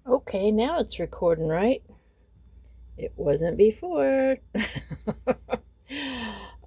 Okay, now it's recording, right? It wasn't before.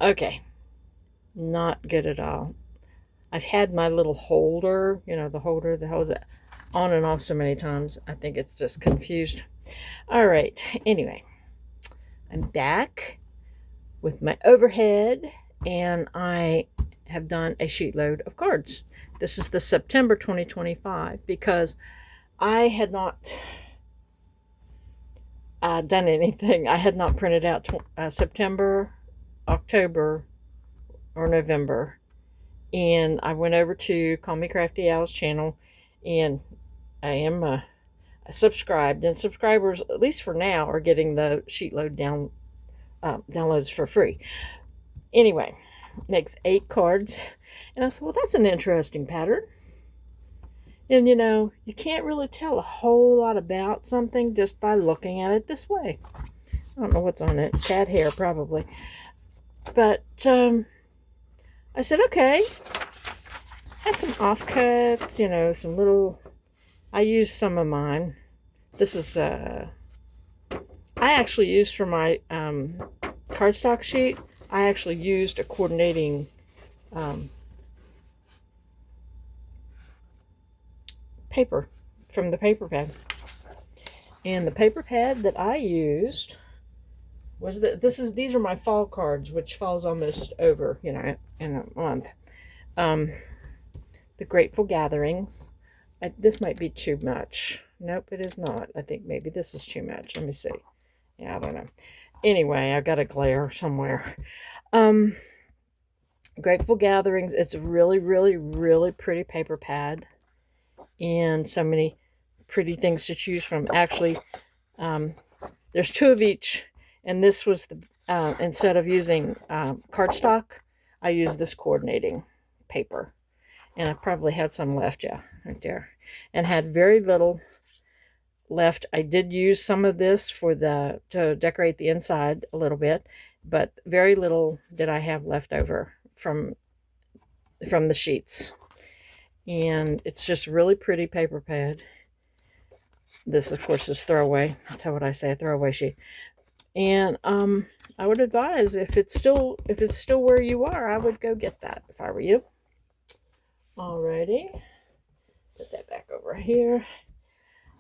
Okay, not good at all. I've had my little holder, the holder that holds it on and off so many times. I think it's just confused. All right, anyway, I'm back with my overhead and I have done a sheet load of cards. This is the September 2025 because I had not done anything. I had not printed out September, October, or November. And I went over to Call Me Crafty Al's channel and I am subscribed. And subscribers, at least for now, are getting the SheetLoad downloads for free. Anyway, makes 8 cards. And I said, well, that's an interesting pattern. And you can't really tell a whole lot about something just by looking at it this way. I don't know what's on it. Cat hair, probably. But I said, okay. Had some offcuts, some little. I used some of mine. This is, I actually used for my cardstock sheet, I actually used a coordinating paper from the paper pad. And the paper pad that I used was these are my fall cards, which falls almost over, in a month. The Grateful Gatherings. This might be too much. Nope, it is not. I think maybe this is too much. Let me see. Yeah, I don't know. Anyway, I got a glare somewhere. Grateful Gatherings. It's a really, really, really pretty paper pad. And so many pretty things to choose from. Actually, there's 2 of each. And this was the, instead of using cardstock, I used this coordinating paper. And I probably had some left, yeah, right there. And had very little left. I did use some of this to decorate the inside a little bit, but very little did I have left over from the sheets. And it's just really pretty paper pad. This, of course, is throwaway. That's what I say, a throwaway sheet. And I would advise if it's still where you are, I would go get that if I were you. Alrighty, put that back over here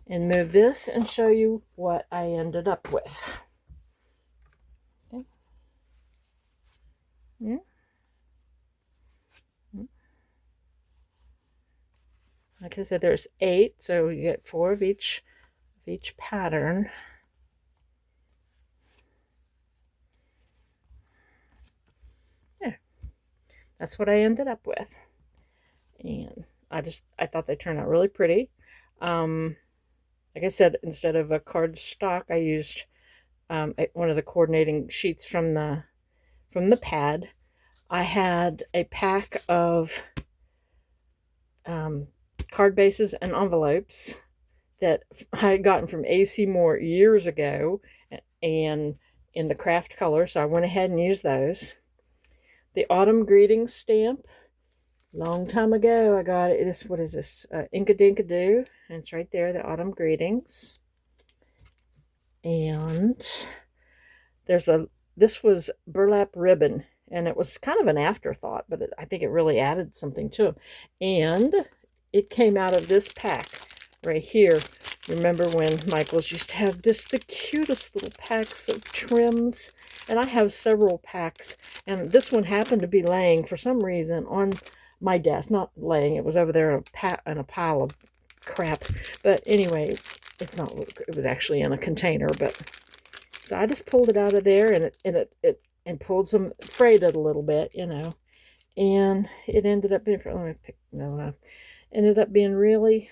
and move this and show you what I ended up with. Okay. Yeah. Like I said, there's 8, so you get 4 of each pattern. There. That's what I ended up with. And I thought they turned out really pretty. Like I said, instead of a cardstock, I used one of the coordinating sheets from the pad. I had a pack of card bases and envelopes that I had gotten from AC Moore years ago, and in the craft color, so I went ahead and used those. The autumn greetings stamp. Long time ago, I got it. What is this? Inka Dinka Doo. And it's right there, the autumn greetings. And this was burlap ribbon. And it was kind of an afterthought, but I think it really added something to them. And it came out of this pack right here. Remember when Michael's used to have the cutest little packs of trims? And I have several packs. And this one happened to be laying, for some reason, on my desk. Not laying, it was over there in a pile of crap. But anyway, it was actually in a container. But so I just pulled it out of there and pulled frayed it a little bit, and it ended up being, ended up being really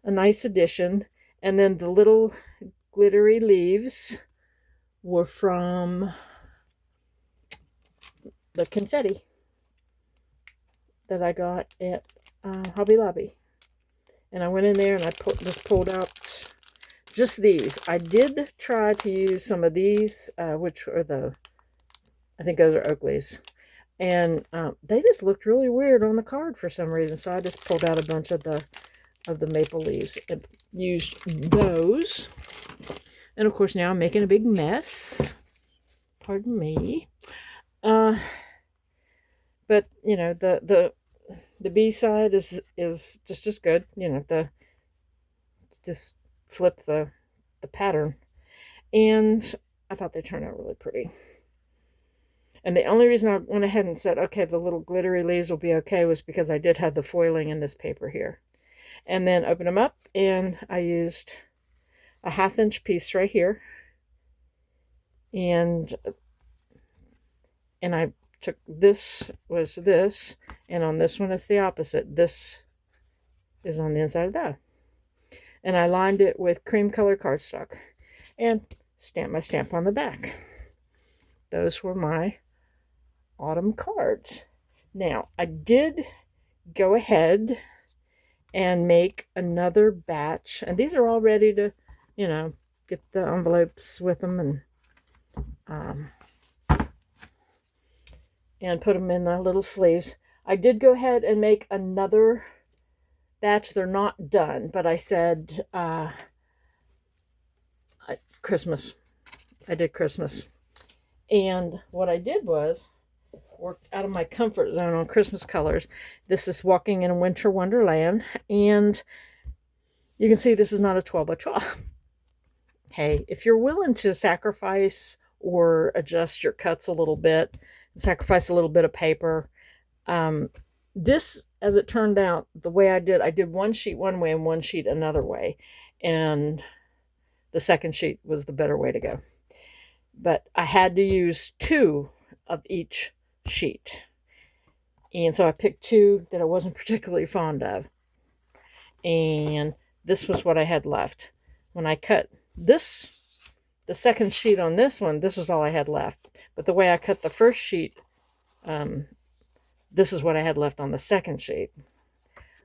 a nice addition. And then the little glittery leaves were from the confetti that I got at Hobby Lobby. And I went in there and I just pulled out just these. I did try to use some of these, which are I think those are Oakley's. And they just looked really weird on the card for some reason. So I just pulled out a bunch of the of the maple leaves and used those. And of course now I'm making a big mess. Pardon me. But you know, the B side is just as good. You know, just flip the pattern. And I thought they turned out really pretty. And the only reason I went ahead and said, okay, the little glittery leaves will be okay, was because I did have the foiling in this paper here. And then open them up, and I used a 1/2 inch piece right here. And I took this, and on this one it's the opposite. This is on the inside of that. And I lined it with cream color cardstock and stamped my stamp on the back. Those were my autumn cards. Now, I did go ahead and make another batch, and these are all ready to, you know, get the envelopes with them and put them in the little sleeves. I did go ahead and make another batch. They're not done, but I said Christmas. I did Christmas. And what I did was worked out of my comfort zone on Christmas colors. This is Walking in a Winter Wonderland, and you can see this is not a 12 by 12. Hey, if you're willing to sacrifice or adjust your cuts a little bit, sacrifice a little bit of paper, this, as it turned out, the way I did one sheet one way and one sheet another way, and the second sheet was the better way to go. But I had to use 2 of each sheet. And so I picked 2 that I wasn't particularly fond of. And this was what I had left. When I cut this, the second sheet on this one, this was all I had left. But the way I cut the first sheet, this is what I had left on the second sheet.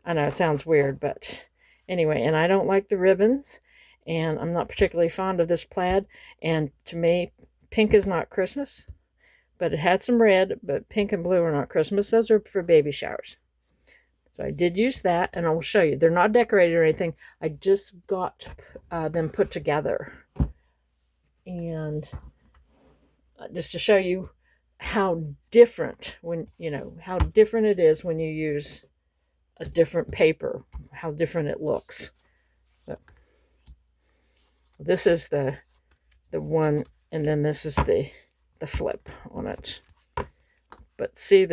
I know it sounds weird, but anyway, and I don't like the ribbons, and I'm not particularly fond of this plaid. And to me, pink is not Christmas. But it had some red, but pink and blue are not Christmas. Those are for baby showers. So I did use that, and I will show you. They're not decorated or anything. I just got them put together. And just to show you how different, how different it is when you use a different paper, how different it looks. So, this is the one, and then this is the flip on it. But see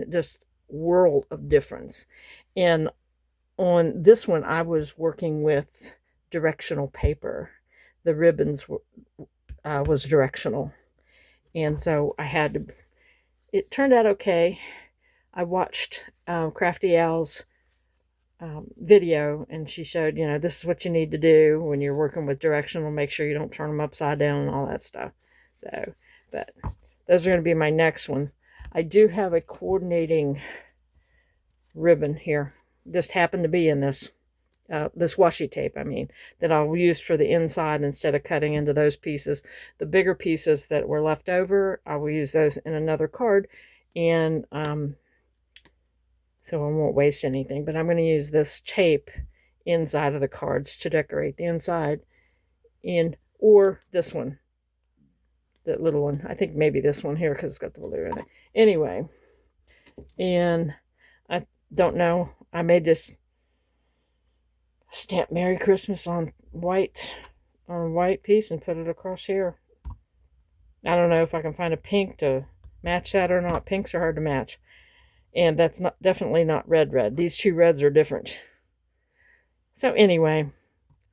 just world of difference. And on this one, I was working with directional paper. The ribbons was directional, and so I had to. It turned out okay. I watched Crafty Owl's video, and she showed, this is what you need to do when you're working with directional. Make sure you don't turn them upside down and all that stuff. So, but those are going to be my next ones. I do have a coordinating ribbon here. Just happened to be in this washi tape, that I'll use for the inside instead of cutting into those pieces. The bigger pieces that were left over, I will use those in another card, and so I won't waste anything. But I'm going to use this tape inside of the cards to decorate the inside, or this one. That little one. I think maybe this one here, because it's got the blue in it. Anyway, and I don't know. I may just stamp Merry Christmas on a white piece and put it across here. I don't know if I can find a pink to match that or not. Pinks are hard to match. And that's definitely not red. These 2 reds are different. So anyway, I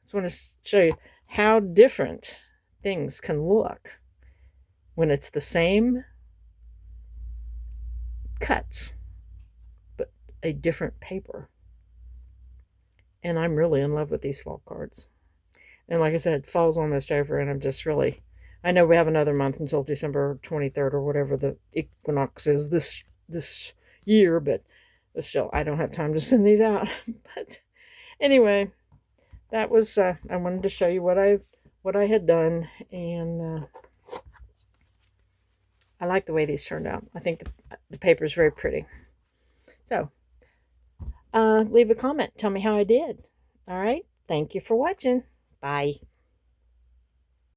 just want to show you how different things can look when it's the same cuts, but a different paper. And I'm really in love with these fall cards. And like I said, fall's almost over, and I'm just really, I know we have another month until December 23rd or whatever the equinox is this year, but still, I don't have time to send these out. But anyway, that was, I wanted to show you what I had done, and I like the way these turned out. I think the paper is very pretty. So, leave a comment. Tell me how I did. All right. Thank you for watching. Bye.